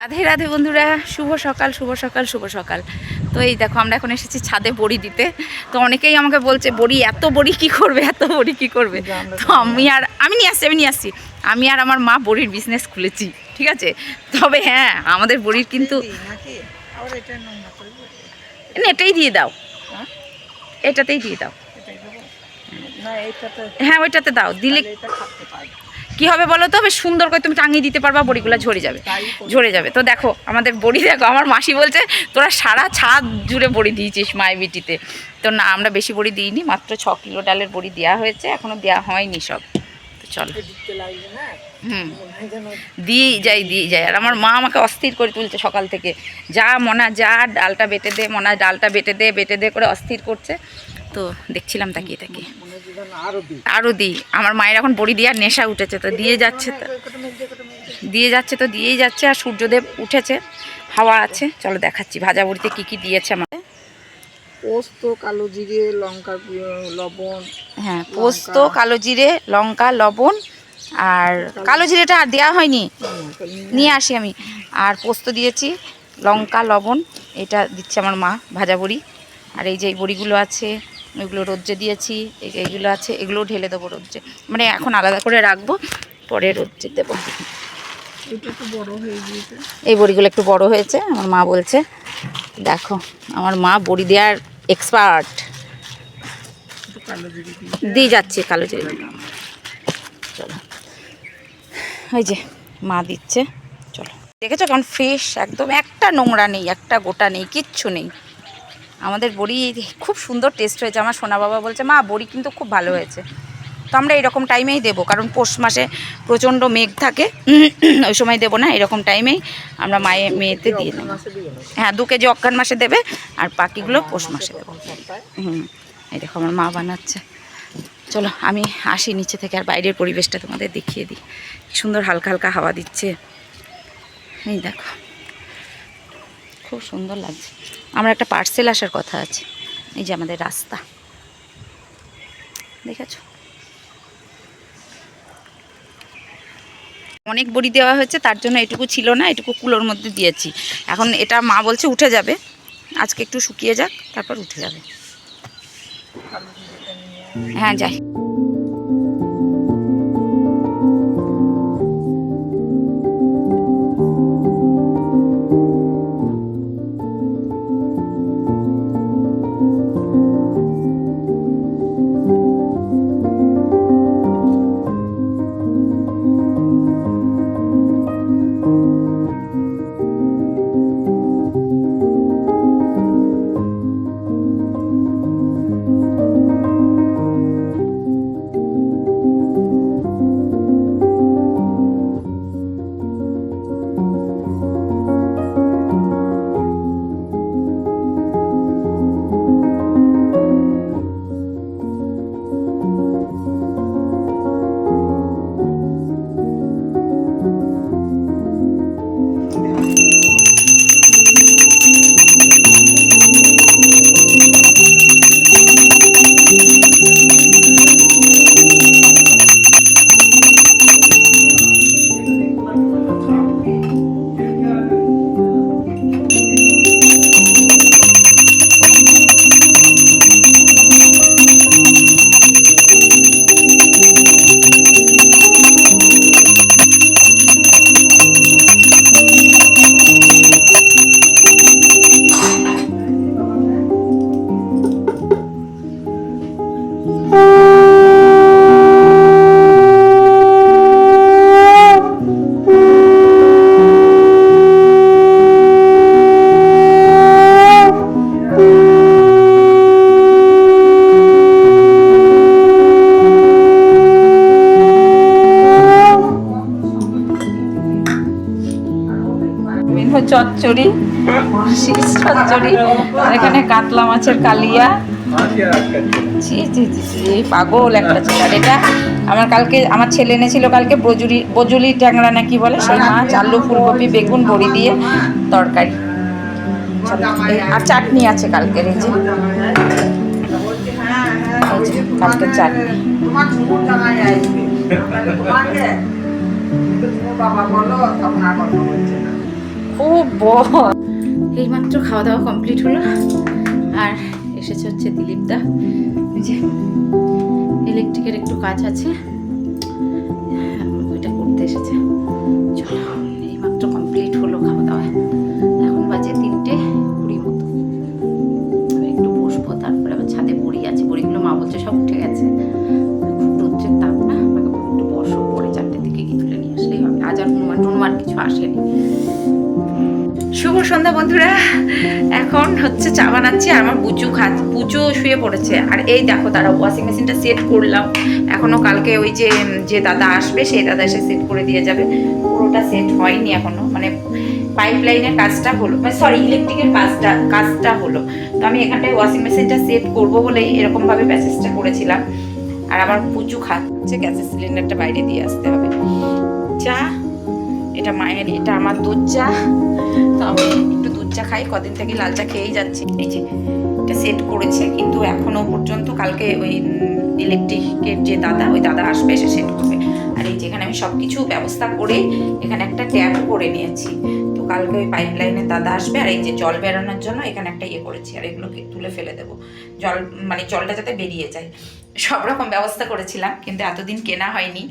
রাধে রাধে বন্ধুরা, শুভ সকাল শুভ সকাল শুভ সকাল। তো এই দেখো আমরা এখন এসেছি ছাদে বড়ি দিতে। তো অনেকেই আমাকে বলছে বড়ি এত বড়ি কি করবে, এত বড়ি কি করবে। তো আমি নিয়ে আসছি আমি আর আমার মা বড়ির বিজনেস খুলেছি, ঠিক আছে। তবে হ্যাঁ, আমাদের বড়ির কিন্তু এটাই দিয়ে দাও, এটাতেই দিয়ে দাও। হ্যাঁ ওইটাতে দাও, দিলে কি হবে বলো তো, বেশ সুন্দর করে তুমি টাঙিয়ে দিতে পারবা, বড়িগুলো ঝরে যাবে। তো দেখো আমাদের বড়ি, দেখো আমার মাসি বলছে তোরা সারা ছাদ জুড়ে বড়ি দিয়েছিস মায়াবিটিতে। তো না, আমরা বেশি বড়ি দিইনি, মাত্র 6 কিলো ডালের বড়ি দেওয়া হয়েছে, এখনও দেওয়া হয়নি সব। তো চলো দিয়ে যাই। আর আমার মা আমাকে অস্থির করে তুলছে সকাল থেকে, যা মনা যা ডালটা বেটে দে, মনা ডালটা বেটে দে করে অস্থির করছে। তো দেখছিলাম তাকিয়ে আরও দিই। আমার মায়ের এখন বড়ি দেওয়ার নেশা উঠেছে, তো দিয়েই যাচ্ছে। আর সূর্যদেব উঠেছে, হাওয়া আছে। চলো দেখাচ্ছি ভাজা বড়িতে কী কী দিয়েছে আমার। পোস্ত, কালো জিরে, লঙ্কা, লবণ। হ্যাঁ, পোস্ত, কালো জিরে, লঙ্কা, লবণ। আর কালো জিরেটা আর দেওয়া হয়নি, নিয়ে আসি আমি। আর পোস্ত দিয়েছি, লঙ্কা, লবণ, এটা দিচ্ছে আমার মা ভাজা বড়ি। আর এই যে এই বড়িগুলো আছে ওইগুলো রোদ্রে দিয়েছি, এইগুলো আছে, এগুলোও ঢেলে দেবো রোদ্রে, মানে এখন আলাদা করে রাখবো, পরে রোদ্রে দেবো। এই বড়িগুলো একটু বড় হয়েছে, আমার মা বলছে। দেখো আমার মা বড়ি দেওয়ার এক্সপার্ট। দিয়ে যাচ্ছি কালো জিরে। চলো ওই যে মা দিচ্ছে, চলো। দেখেছো কেমন ফ্রেশ, একদম একটা নোংরা নেই, একটা গোটা নেই, কিচ্ছু নেই। আমাদের বড়ি খুব সুন্দর টেস্ট হয়েছে। আমার সোনা বাবা বলছে মা বড়ি কিন্তু খুব ভালো হয়েছে। তো আমরা এরকম টাইমেই দেবো, কারণ পৌষ মাসে প্রচণ্ড মেঘ থাকে, ওই সময় দেবো না, এরকম টাইমেই আমরা মেয়েতে দিয়ে দেবো। হ্যাঁ 2 কেজি অঘ্রাণ মাসে দেবে, আর বাকিগুলো পৌষ মাসে দেবো। এই দেখো আমার মা বানাচ্ছে। চলো আমি আসি নিচে থেকে, আর বাইরের পরিবেশটা তোমাদের দেখিয়ে দিই। সুন্দর হালকা হালকা হাওয়া দিচ্ছে, এই দেখো খুব সুন্দর লাগছে। আমার একটা পার্সেল আসার কথা আছে, এই যে আমাদের রাস্তা দেখেছো। অনেক বড়ি দেওয়া হয়েছে, তার জন্য এটুকু ছিল না, এটুকু কুলোর মধ্যে দিয়েছি। এখন এটা মা বলছে উঠে যাবে, আজকে একটু শুকিয়ে যাক, তারপর উঠে যাবে। হ্যাঁ যাই। চচ্চড়ি, শীষ চচ্চড়ি, এখানে কাতলা মাছের কালিয়া। পাগল একটা ছিল। আর এটা আমার ছেলে এনেছিল কালকে বজুলি ট্যাংরা নাকি বলে, সেই মাছ, আলু, ফুলকপি, বেগুন, বড়ি দিয়ে তরকারি। আর চাটনি আছে কালকের, এই যে কালকের চাটনি। খুব বড়। এইমাত্র খাওয়া দাওয়া কমপ্লিট হলো, আর এসেছে হচ্ছে দিলীপদা। এই যে ইলেকট্রিকের একটু কাজ আছে, ওইটা করতে এসেছে। চলো, এইমাত্র কমপ্লিট হলো খাওয়া দাওয়া। এখন বাজে 3:20 মতো। একটু বসবো, তারপরে আবার ছাদে বড়ি আছে, বড়িগুলো মা বলছে সব উঠে গেছে। খুব রোদ্রের তাপ না, আমাকে একটু বসো, পরে 4টের দিকে গিয়ে তুলে নিয়ে আসলেই হবে। আজ আর হনুমান কিছু আসেনি। শুভ সন্ধ্যা বন্ধুরা, এখন হচ্ছে চা বানাচ্ছি, আর আমার পুচু শুয়ে পড়েছে। আর এই দেখো, তারা ওয়াশিং মেশিনটা সেট করলাম এখনো। কালকে ওই যে দাদা আসবে, সেই দাদা এসে সেট করে দিয়ে যাবে। পুরোটা সেট হয়নি এখনো, মানে পাইপ লাইনের কাজটা হলো, মানে সরি ইলেকট্রিকের কাজটা হলো। তো আমি এখানটায় ওয়াশিং মেশিনটা সেট করবো বলেই এরকমভাবে প্যাসেজটা করেছিলাম। আর আমার পুচু খাচ্ছে, গ্যাসের সিলিন্ডারটা বাইরে দিয়ে আসতে হবে। চা, এটা মায়ের, এটা আমার দুধ চা। তো আমি একটু দুধ চা খাই, কদিন থেকে লাল চা খেয়েই যাচ্ছি। এই যে এটা সেট করেছে, কিন্তু এখনো পর্যন্ত কালকে ওই ইলেকট্রিকের যে দাদা, ওই দাদা আসবে, এসে সেট করবে। আর এই যেখানে আমি সব কিছু ব্যবস্থা করে এখানে একটা ট্যাপ করে নিয়েছি। তো কালকে ওই পাইপ লাইনের দাদা আসবে, আর এই যে জল বেরোনোর জন্য এখানে একটা ইয়ে করেছি, আর এগুলোকে তুলে ফেলে দেবো। জল মানে জলটা যাতে বেরিয়ে যায়, সব রকম ব্যবস্থা করেছিলাম, কিন্তু এতদিন কেনা হয়নি।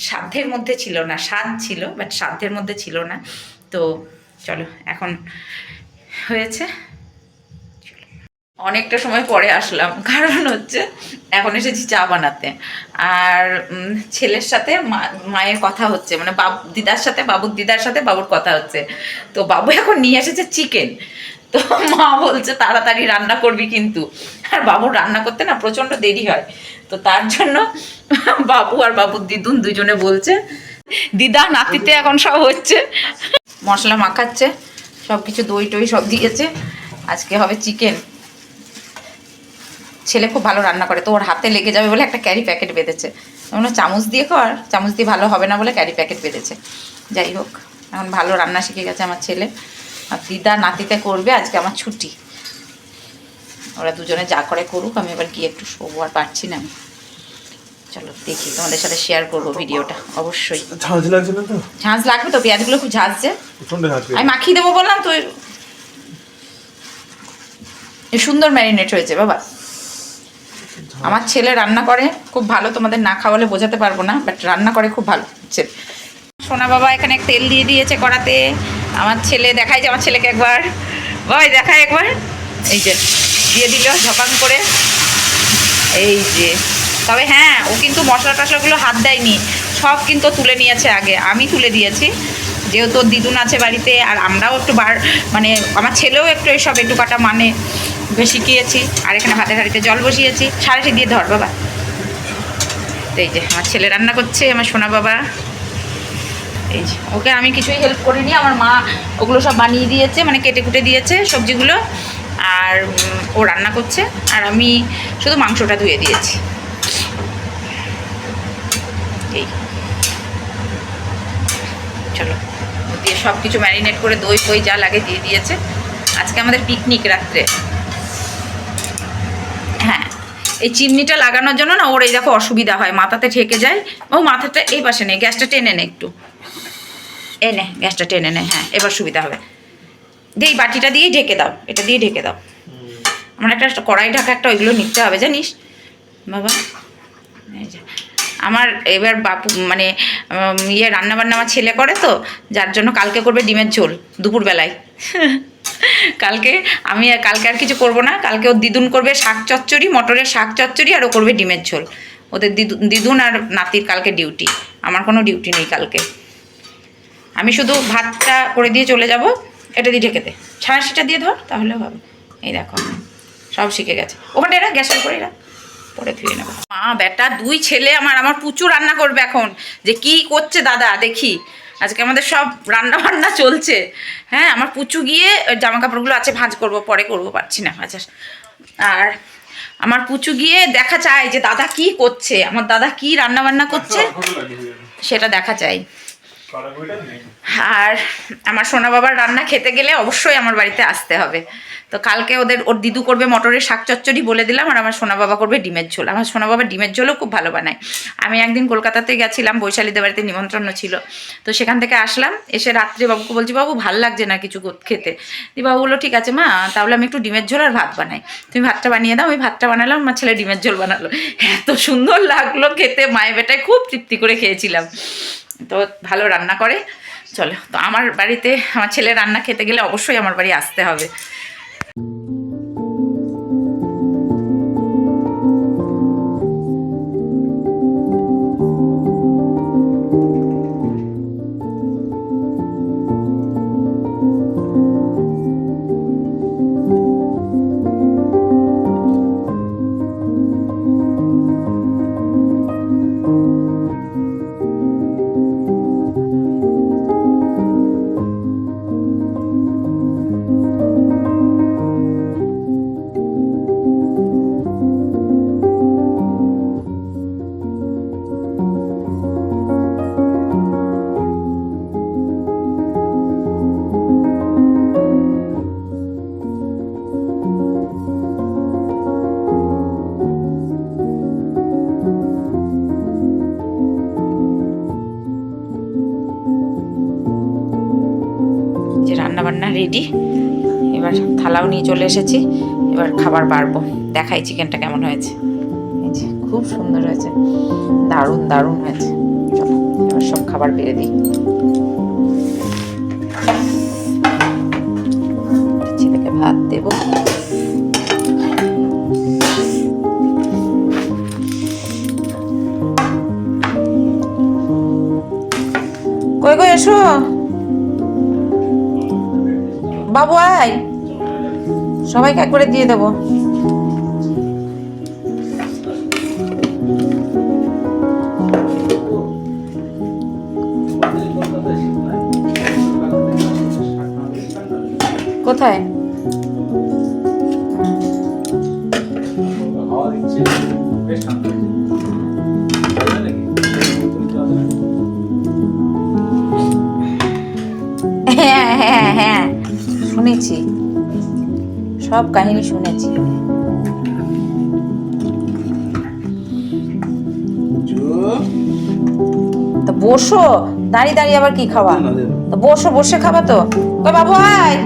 সাধ্যের মধ্যে ছিল না, স্বাদ ছিল বাট সাধ্যের মধ্যে ছিল না। তো চলো, এখন হয়েছে। অনেকটা সময় পরে আসলাম, কারণ হচ্ছে এখন এসেছি চা বানাতে। আর ছেলের সাথে মায়ের কথা হচ্ছে, মানে দিদার সাথে বাবুর দিদার সাথে বাবুর কথা হচ্ছে। তো বাবু এখন নিয়ে এসেছে চিকেন। তো মা বলছে তাড়াতাড়ি রান্না করবি কিন্তু। আর বাবুর রান্না করতে না প্রচণ্ড দেরি হয়। তো তার জন্য বাবু আর বাবুর দিদুন দুজনে বলছে, দিদা নাতিতে এখন সব হচ্ছে। মশলা মাখাচ্ছে, সব কিছু দই টই সব দিয়েছে। আজকে হবে চিকেন। ছেলে খুব ভালো রান্না করে, তো ওর হাতে লেগে যাবে বলে একটা ক্যারি প্যাকেট বেঁধেছে। ওগুলো চামচ দিয়ে কর, চামচ দিয়ে ভালো হবে না বলে ক্যারি প্যাকেট বেঁধেছে। যাই হোক, এখন ভালো রান্না শিখে গেছে আমার ছেলে। আর দিদা নাতিতে করবে, আজকে আমার ছুটি। ওরা দুজনে যা করে করুক, আমি এবার গিয়ে একটু শোবো, আর পারছি না আমি। চলো দেখি, তোমাদের সাথে শেয়ার করবো ভিডিওটা অবশ্যই। ঝাঁঝ লাগছে না তো? ঝাঁঝ লাগবে তো, পেঁয়াজগুলো খুব ঝাঁঝছে। আমি মাখিয়ে দেবো বললাম তো। সুন্দর ম্যারিনেট হয়েছে বাবা। আমার ছেলে রান্না করে খুব ভালো, তোমাদের না খাওয়ালে বোঝাতে পারবো না, বাট রান্না করে খুব ভালো হচ্ছে। সোনা বাবা এখানে তেল দিয়ে দিয়েছে কড়াতে। আমার ছেলে দেখাই যে, আমার ছেলেকে একবার ভাই দেখায় একবার, এই যে দিয়ে দিল ঝপাং করে। এই যে, তবে হ্যাঁ, ও কিন্তু মশলা টশলাগুলো হাত দেয়নি, সব কিন্তু তুলে নিয়েছে আগে, আমি তুলে দিয়েছি। যেহেতু দিদুন আছে বাড়িতে, আর আমরাও একটু মানে আমার ছেলেও একটু এইসব একটু কাটা মানে শিখিয়েছি। আর এখানে ভাতের হাঁড়িতে জল বসিয়েছি, সারাটি দিয়ে ধর বাবা। তো এই যে আমার ছেলে রান্না করছে, আমার সোনা বাবা। এই যে ওকে আমি কিছুই হেল্প করিনি, আমার মা ওগুলো সব বানিয়ে দিয়েছে, মানে কেটে কুটে দিয়েছে সবজিগুলো। আর ও রান্না করছে, আর আমি শুধু মাংসটা ধুয়ে দিয়েছি। এই চলো, দিয়ে সব কিছু ম্যারিনেট করে দই ফই যা লাগে দিয়ে দিয়েছে। আজকে আমাদের পিকনিক রাত্রে। হ্যাঁ, এই চিমনিটা লাগানোর জন্য না ওর এই দেখো অসুবিধা হয়, মাথাতে ঠেকে যায়। ও মাথাটা এই পাশে নেই, গ্যাসটা টেনে নে একটু, এনে গ্যাসটা টেনে নে। হ্যাঁ, এবার সুবিধা হবে। দিয়ে এই বাটিটা দিয়ে ঢেকে দাও, এটা দিয়ে ঢেকে দাও। আমার একটা কড়াই ঢাকা একটা ওইগুলো নিতে হবে জানিস বাবা। এই যে আমার এবার বাপু মানে রান্নাবান্না আমার ছেলে করে, তো যার জন্য কালকে করবে ডিমের ঝোল দুপুরবেলায়। কালকে আর কিছু করব না। কালকে ওর দিদুন করবে শাক চচ্চড়ি, মটরের শাক চচ্চড়ি, আর ও করবে ডিমের ঝোল। ওদের দিদুন আর নাতির কালকে ডিউটি, আমার কোনো ডিউটি নেই কালকে। আমি শুধু ভাতটা করে দিয়ে চলে যাব। এটা দিয়ে ঢেকে দে, ছানাশিটা দিয়ে ধর, তাহলেও হবে। এই দেখো সব শিখে গেছে। ওখানে এরা গ্যাসের উপরে, এরা পরে ধুয়ে নেবো। মা বেটা দুই ছেলে আমার প্রচুর রান্না করবে এখন। যে কি করছে দাদা দেখি, আজকে আমাদের সব রান্না বান্না চলছে। হ্যাঁ, আমার পুচু গিয়ে জামা কাপড়গুলো আছে ভাঁজ করবো, পরে করবো, পারছি না। আচ্ছা, আর আমার পুচু গিয়ে দেখা চায় যে দাদা কি করছে, আমার দাদা কি রান্না বান্না করছে সেটা দেখা চাই। আর আমার সোনা বাবার রান্না খেতে গেলে অবশ্যই আমার বাড়িতে আসতে হবে। তো কালকে ওর দিদু করবে মটরের শাক চচ্চড়ি বলে দিলাম, আর আমার সোনা বাবা করবে ডিমের ঝোল। আমার সোনা বাবা ডিমের ঝোলও খুব ভালো বানায়। আমি একদিন কলকাতাতে গেছিলাম, বৈশালীদের বাড়িতে নিমন্ত্রণ ছিল, তো সেখান থেকে আসলাম, এসে রাত্রে বাবুকে বলছি, বাবু ভাল লাগছে না কিছু খেতে। বাবু বললো ঠিক আছে মা, তাহলে আমি একটু ডিমের ঝোল আর ভাত বানাই, তুমি ভাতটা বানিয়ে দাও। আমি ভাতটা বানালাম, আমার ছেলে ডিমের ঝোল বানালো, এত সুন্দর লাগলো খেতে, মায়ের বেটায় খুব তৃপ্তি করে খেয়েছিলাম। তো ভালো রান্না করে। চলো, তো আমার বাড়িতে আমার ছেলে রান্না খেতে গেলে অবশ্যই আমার বাড়ি আসতে হবে। যে রান্নাবান্না রেডি, এবার থালাও নিয়ে চলে এসেছি, এবার খাবার বাড়বো। দেখাই চিকেনটা কেমন হয়েছে। এই যে খুব সুন্দর হয়েছে, দারুণ দারুণ হয়েছে। চলো এবার সব খাবার বেড়ে দিই। ছেলেকে ভাত দেবো। কই কই এসো বাবু, আয়, সবাইকে একবারে দিয়ে দেবো। কোথায়? হ্যাঁ হ্যাঁ হ্যাঁ, শুনেছি, সব কাহিনী শুনেছি। তো বসো, দাঁড়িয়ে দাঁড়িয়ে আবার কি খাওয়া? তো বসো, বসে খাবা তো। বাবু আয়।